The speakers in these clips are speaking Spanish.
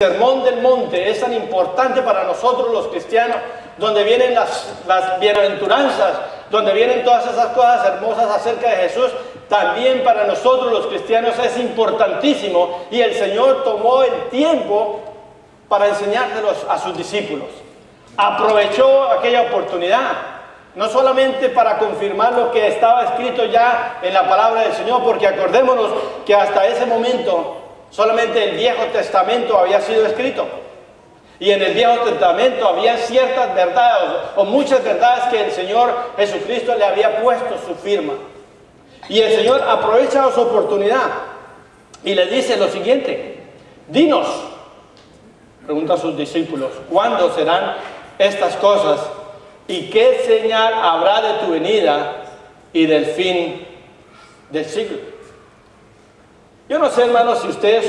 El Sermón del Monte es tan importante para nosotros los cristianos, donde vienen las bienaventuranzas, donde vienen todas esas cosas hermosas acerca de Jesús. También para nosotros los cristianos es importantísimo, y el Señor tomó el tiempo para enseñárselos a sus discípulos. Aprovechó aquella oportunidad, no solamente para confirmar lo que estaba escrito ya en la palabra del Señor, porque acordémonos que hasta ese momento solamente el Viejo Testamento había sido escrito, y en el Viejo Testamento había ciertas verdades o muchas verdades que el Señor Jesucristo le había puesto su firma. Y el Señor aprovecha su oportunidad y le dice lo siguiente: dinos, pregunta a sus discípulos, ¿cuándo serán estas cosas? ¿Y qué señal habrá de tu venida y del fin del siglo? Yo no sé, hermanos, si ustedes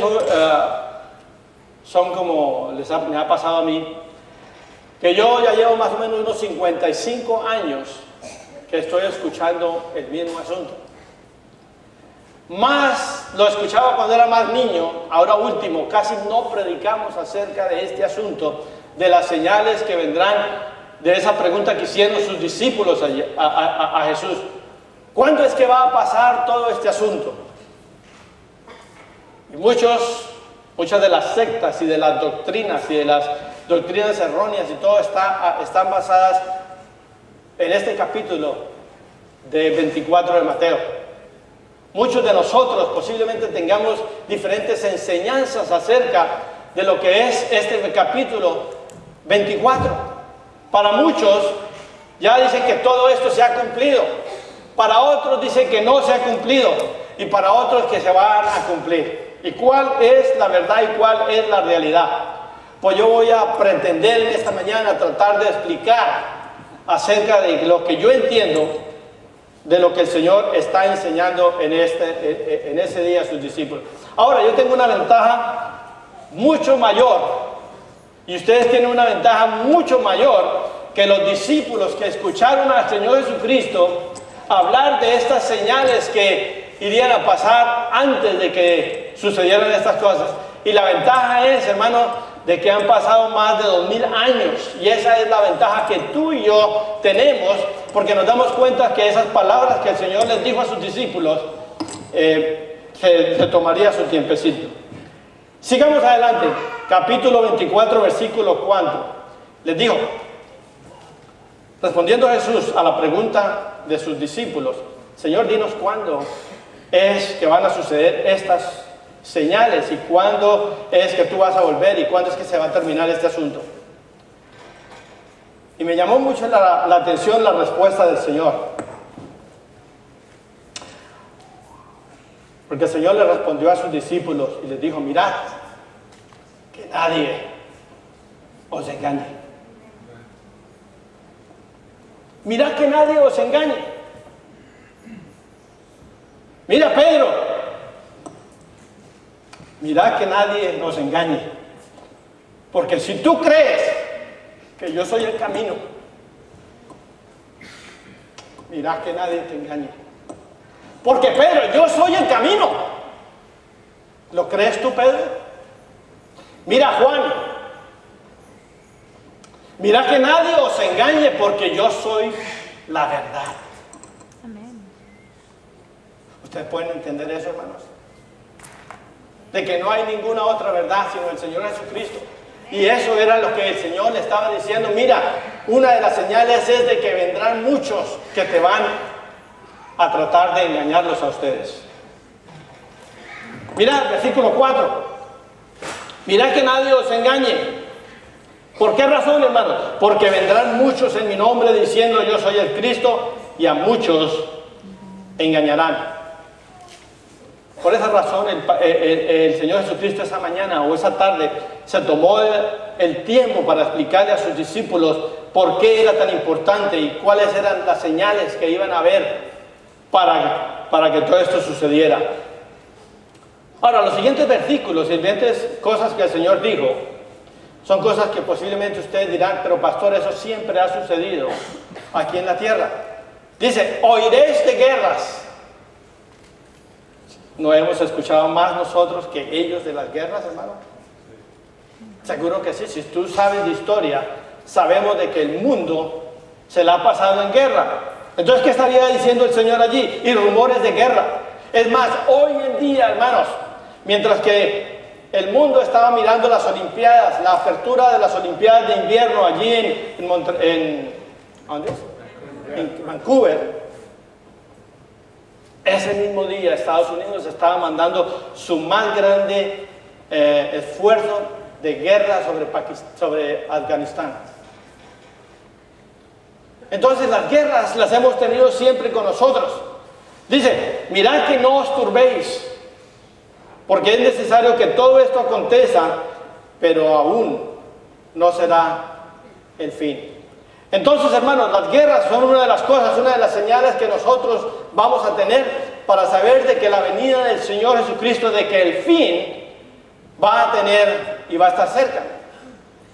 son como me ha pasado a mí, que yo ya llevo más o menos unos 55 años que estoy escuchando el mismo asunto. Más lo escuchaba cuando era más niño, ahora último, casi no predicamos acerca de este asunto, de las señales que vendrán, de esa pregunta que hicieron sus discípulos a Jesús. ¿Cuándo es que va a pasar todo este asunto? Y muchas de las sectas y de las doctrinas erróneas y todo están basadas en este capítulo de 24 de Mateo. Muchos de nosotros posiblemente tengamos diferentes enseñanzas acerca de lo que es este capítulo 24. Para muchos ya dicen que todo esto se ha cumplido, para otros dicen que no se ha cumplido, y para otros que se van a cumplir. ¿Y cuál es la verdad y cuál es la realidad? Pues yo voy a pretender en esta mañana tratar de explicar acerca de lo que yo entiendo de lo que el Señor está enseñando en ese día a sus discípulos. Ahora, yo tengo una ventaja mucho mayor, y ustedes tienen una ventaja mucho mayor que los discípulos que escucharon al Señor Jesucristo hablar de estas señales que irían a pasar antes de que sucedieran estas cosas. Y la ventaja es, hermano, de que han pasado más de 2000 años, y esa es la ventaja que tú y yo tenemos, porque nos damos cuenta que esas palabras que el Señor les dijo a sus discípulos se tomaría su tiempecito. Sigamos adelante, capítulo 24, versículo 4. Les dijo, respondiendo Jesús a la pregunta de sus discípulos: Señor, dinos cuándo es que van a suceder estas señales, y cuándo es que tú vas a volver, y cuándo es que se va a terminar este asunto. Y me llamó mucho la atención la respuesta del Señor, porque el Señor le respondió a sus discípulos y les dijo: mirad, que nadie os engañe. Mirad que nadie os engañe. Mira, Pedro, mirad que nadie nos engañe, porque si tú crees que yo soy el camino, mirad que nadie te engañe, porque Pedro, yo soy el camino. ¿Lo crees tú, Pedro? Mira, Juan, mirad que nadie os engañe, porque yo soy la verdad. Amén. ¿Ustedes pueden entender eso, hermanos? De que no hay ninguna otra verdad sino el Señor Jesucristo. Y eso era lo que el Señor le estaba diciendo. Mira, una de las señales es de que vendrán muchos que te van a tratar de engañarlos a ustedes. Mira, versículo 4. Mirad que nadie os engañe. ¿Por qué razón, hermanos? Porque vendrán muchos en mi nombre diciendo yo soy el Cristo, y a muchos engañarán. Por esa razón el Señor Jesucristo esa mañana o esa tarde se tomó el tiempo para explicarle a sus discípulos por qué era tan importante y cuáles eran las señales que iban a haber para que todo esto sucediera. Ahora, los siguientes versículos, las siguientes cosas que el Señor dijo, son cosas que posiblemente ustedes dirán: pero pastor, eso siempre ha sucedido aquí en la tierra. Dice: oiréis de guerras. ¿No hemos escuchado más nosotros que ellos de las guerras, hermano? Seguro que sí. Si tú sabes de historia, sabemos de que el mundo se la ha pasado en guerra. Entonces, ¿qué estaría diciendo el Señor allí? Y rumores de guerra. Es más, hoy en día, hermanos, mientras que el mundo estaba mirando las Olimpiadas, la apertura de las Olimpiadas de invierno allí ¿dónde es? En Vancouver, ese mismo día Estados Unidos estaba mandando su más grande esfuerzo de guerra sobre Afganistán. Entonces las guerras las hemos tenido siempre con nosotros. Dice, mirad que no os turbéis, porque es necesario que todo esto acontezca, pero aún no será el fin. Entonces, hermanos, las guerras son una de las cosas, una de las señales que nosotros vamos a tener para saber de que la venida del Señor Jesucristo, de que el fin va a tener y va a estar cerca.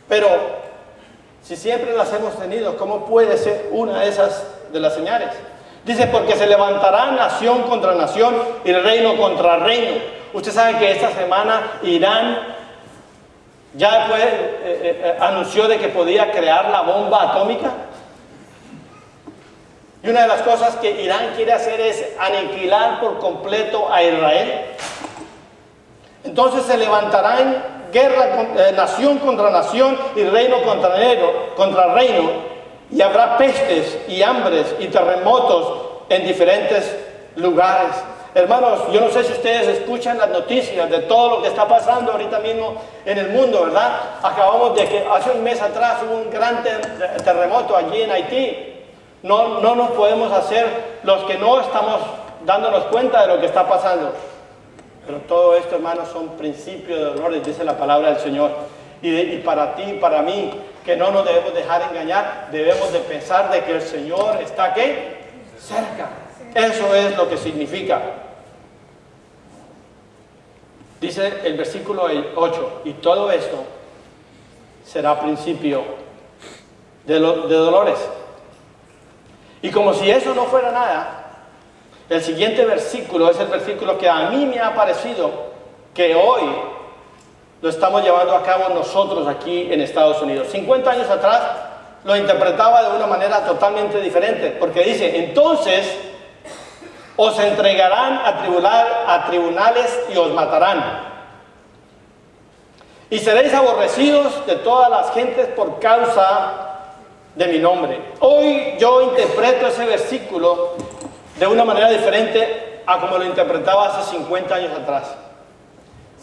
Pero si siempre las hemos tenido, ¿cómo puede ser una de las señales? Dice, porque se levantará nación contra nación y reino contra reino. Usted sabe que esta semana Irán ya después anunció de que podía crear la bomba atómica. Y una de las cosas que Irán quiere hacer es aniquilar por completo a Israel. Entonces se levantarán guerra, nación contra nación y reino contra reino, y habrá pestes y hambres y terremotos en diferentes lugares. Hermanos, yo no sé si ustedes escuchan las noticias de todo lo que está pasando ahorita mismo en el mundo, ¿verdad? Acabamos de que hace un mes atrás hubo un gran terremoto allí en Haití. No nos podemos hacer los que no estamos dándonos cuenta de lo que está pasando. Pero todo esto, hermanos, son principios de dolores, dice la palabra del Señor. Y para ti y para mí, que no nos debemos dejar engañar, debemos de pensar de que el Señor está, ¿qué? Cerca. Eso es lo que significa. Dice el versículo 8, y todo esto será principio de dolores. Y como si eso no fuera nada, el siguiente versículo es el versículo que a mí me ha parecido que hoy lo estamos llevando a cabo nosotros aquí en Estados Unidos. 50 años atrás lo interpretaba de una manera totalmente diferente, porque dice, entonces os entregarán a tribunales y os matarán. Y seréis aborrecidos de todas las gentes por causa de mi nombre. Hoy yo interpreto ese versículo de una manera diferente a como lo interpretaba hace 50 años atrás.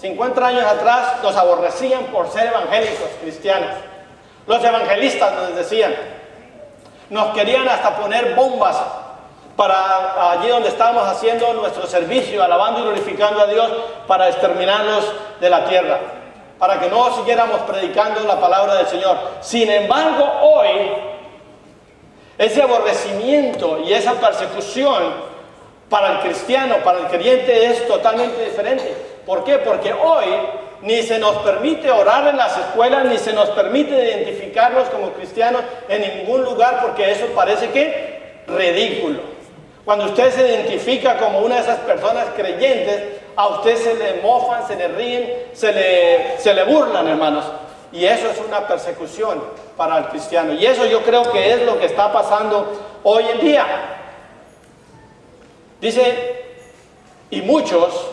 50 años atrás nos aborrecían por ser evangélicos cristianos. Los evangelistas nos decían, nos querían hasta poner bombas para allí donde estábamos haciendo nuestro servicio, alabando y glorificando a Dios, para exterminarlos de la tierra, para que no siguiéramos predicando la palabra del Señor. Sin embargo, hoy, ese aborrecimiento y esa persecución para el cristiano, para el creyente, es totalmente diferente. ¿Por qué? Porque hoy ni se nos permite orar en las escuelas, ni se nos permite identificarnos como cristianos en ningún lugar, porque eso parece que ridículo. Cuando usted se identifica como una de esas personas creyentes, a usted se le mofan, se le ríen, se le burlan, hermanos. Y eso es una persecución para el cristiano. Y eso yo creo que es lo que está pasando hoy en día. Dice, y muchos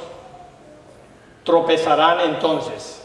tropezarán entonces.